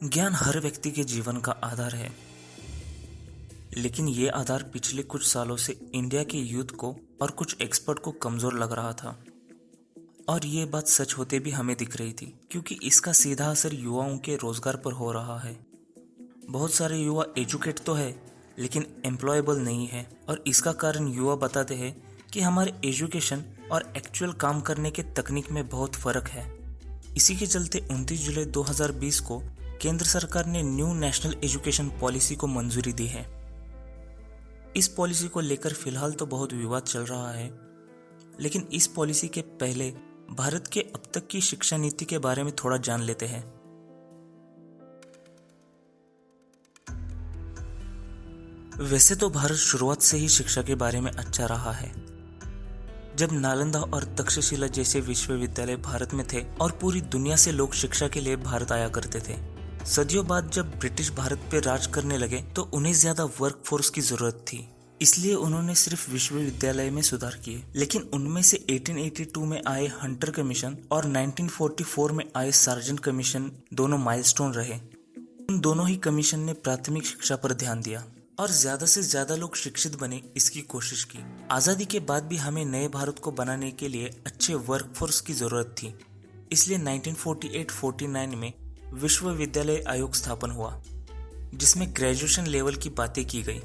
ज्ञान हर व्यक्ति के जीवन का आधार है, लेकिन ये आधार पिछले कुछ सालों से इंडिया के यूथ को और कुछ एक्सपर्ट को कमजोर लग रहा था। और ये बात सच होते भी हमें दिख रही थी, क्योंकि इसका सीधा असर युवाओं के रोजगार पर हो रहा है। बहुत सारे युवा एजुकेट तो है, लेकिन एम्प्लॉयबल नहीं है, और इसका कारण युवा बताते हैं कि हमारे एजुकेशन और एक्चुअल काम करने के तकनीक में बहुत फर्क है। इसी के चलते 29 जुलाई 2020 को केंद्र सरकार ने न्यू नेशनल एजुकेशन पॉलिसी को मंजूरी दी है। इस पॉलिसी को लेकर फिलहाल तो बहुत विवाद चल रहा है, लेकिन इस पॉलिसी के पहले भारत के अब तक की शिक्षा नीति के बारे में थोड़ा जान लेते हैं। वैसे तो भारत शुरुआत से ही शिक्षा के बारे में अच्छा रहा है। जब नालंदा और तक्षशिला जैसे विश्वविद्यालय भारत में थे और पूरी दुनिया से लोग शिक्षा के लिए भारत आया करते थे। सदियों बाद जब ब्रिटिश भारत पे राज करने लगे तो उन्हें ज्यादा वर्कफोर्स की जरूरत थी, इसलिए उन्होंने सिर्फ विश्वविद्यालय में सुधार किए। लेकिन उनमें से 1882 में आए हंटर कमीशन और 1944 में आए सार्जेंट कमीशन दोनों माइलस्टोन रहे। उन दोनों ही कमीशन ने प्राथमिक शिक्षा पर ध्यान दिया और ज्यादा से ज्यादा लोग शिक्षित बने, इसकी कोशिश की। आजादी के बाद भी हमें नए भारत को बनाने के लिए अच्छे वर्कफोर्स की जरूरत थी, इसलिए 1948-49 में विश्वविद्यालय आयोग स्थापन हुआ, जिसमें ग्रेजुएशन लेवल की बातें की गई।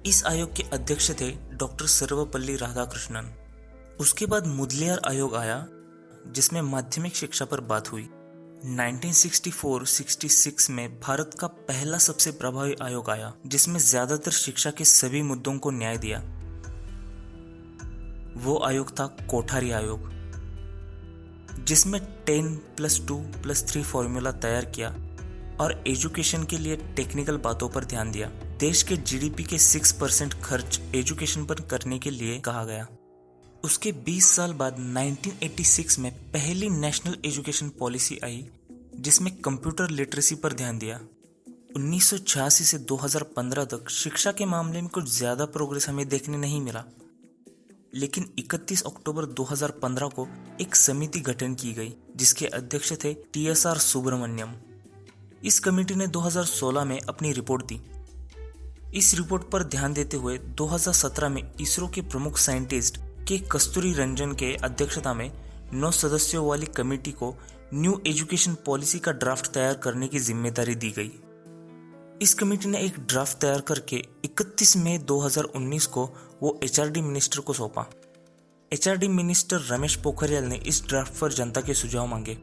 इस आयोग के अध्यक्ष थे डॉक्टर सर्वपल्ली राधाकृष्णन। उसके बाद मुदलियार आयोग आया, जिसमें माध्यमिक शिक्षा पर बात हुई। 1964-66 में भारत का पहला सबसे प्रभावी आयोग आया, जिसमें ज्यादातर शिक्षा के सभी मुद्दों को न्याय दिया। वो आयोग था कोठारी आयोग, जिसमें 10+2+3 फॉर्मूला तैयार किया और एजुकेशन के लिए टेक्निकल बातों पर ध्यान दिया। देश के जीडीपी के 6% खर्च एजुकेशन पर करने के लिए कहा गया। उसके 20 साल बाद 1986 में पहली नेशनल एजुकेशन पॉलिसी आई, जिसमें कंप्यूटर लिटरेसी पर ध्यान दिया। 1986 से 2015 तक शिक्षा के मामले में कुछ ज्यादा प्रोग्रेस हमें देखने नहीं मिला, लेकिन 31 अक्टूबर 2015 को एक समिति गठन की गई, जिसके अध्यक्ष थे TSR सुब्रमण्यम। इस कमेटी ने 2016 में अपनी रिपोर्ट दी। इस रिपोर्ट पर ध्यान देते हुए 2017 में इसरो के प्रमुख साइंटिस्ट के कस्तूरी रंजन के अध्यक्षता में 9 सदस्यों वाली कमेटी को न्यू एजुकेशन पॉलिसी का ड्राफ्ट तैयार करने की जिम्मेदारी दी गई। इस कमेटी ने एक ड्राफ्ट तैयार करके 31 मई 2019 को वो HRD मिनिस्टर को सौंपा। HRD मिनिस्टर रमेश पोखरियाल ने इस ड्राफ्ट पर जनता के सुझाव मांगे।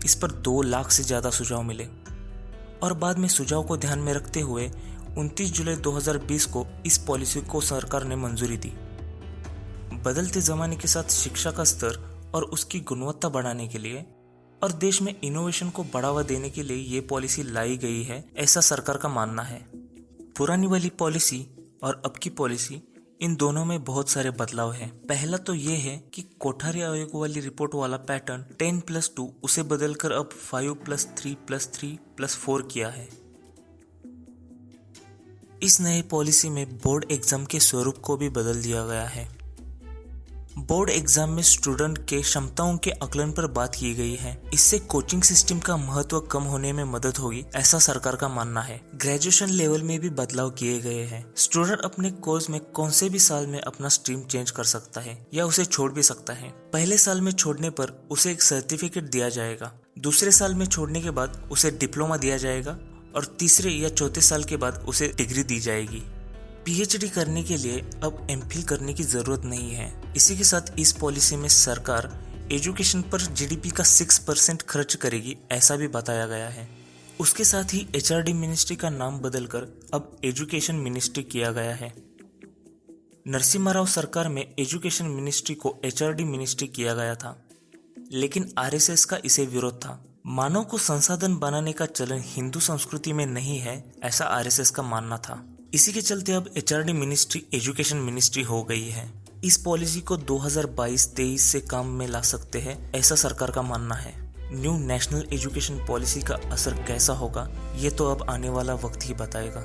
इस पर 2 लाख से ज्यादा सुझाव मिले और बाद में सुझाव को ध्यान में रखते हुए 29 जुलाई 2020 को इस पॉलिसी को सरकार ने मंजूरी दी। बदलते जमाने के साथ शिक्षा का स्तर और उसकी गुणवत्ता बढ़ाने के लिए और देश में इनोवेशन को बढ़ावा देने के लिए ये पॉलिसी लाई गई है, ऐसा सरकार का मानना है। पुरानी वाली पॉलिसी और अब की पॉलिसी, इन दोनों में बहुत सारे बदलाव हैं। पहला तो ये है कि कोठारी आयोग वाली रिपोर्ट वाला पैटर्न 10+2 उसे बदलकर अब 5+3+3+4 किया है। इस नई पॉलिसी में बोर्ड एग्जाम के स्वरूप को भी बदल दिया गया है। बोर्ड एग्जाम में स्टूडेंट के क्षमताओं के आकलन पर बात की गई है। इससे कोचिंग सिस्टम का महत्व कम होने में मदद होगी, ऐसा सरकार का मानना है। ग्रेजुएशन लेवल में भी बदलाव किए गए हैं। स्टूडेंट अपने कोर्स में कौन से भी साल में अपना स्ट्रीम चेंज कर सकता है या उसे छोड़ भी सकता है। पहले साल में छोड़ने पर उसे एक सर्टिफिकेट दिया जाएगा, दूसरे साल में छोड़ने के बाद उसे डिप्लोमा दिया जाएगा और तीसरे या चौथे साल के बाद उसे डिग्री दी जाएगी। PhD करने के लिए अब MPhil करने की जरूरत नहीं है। इसी के साथ इस पॉलिसी में सरकार एजुकेशन पर GDP का 6% खर्च करेगी, ऐसा भी बताया गया है। उसके साथ ही HRD मिनिस्ट्री का नाम बदलकर अब एजुकेशन मिनिस्ट्री किया गया है। नरसिम्हा राव सरकार में एजुकेशन मिनिस्ट्री को HRD मिनिस्ट्री किया गया था, लेकिन RSS का इसे विरोध था। मानव को संसाधन बनाने का चलन हिंदू संस्कृति में नहीं है, ऐसा RSS का मानना था। इसी के चलते अब HRD मिनिस्ट्री एजुकेशन मिनिस्ट्री हो गई है। इस पॉलिसी को 2022-23 से काम में ला सकते हैं, ऐसा सरकार का मानना है। न्यू नेशनल एजुकेशन पॉलिसी का असर कैसा होगा, ये तो अब आने वाला वक्त ही बताएगा।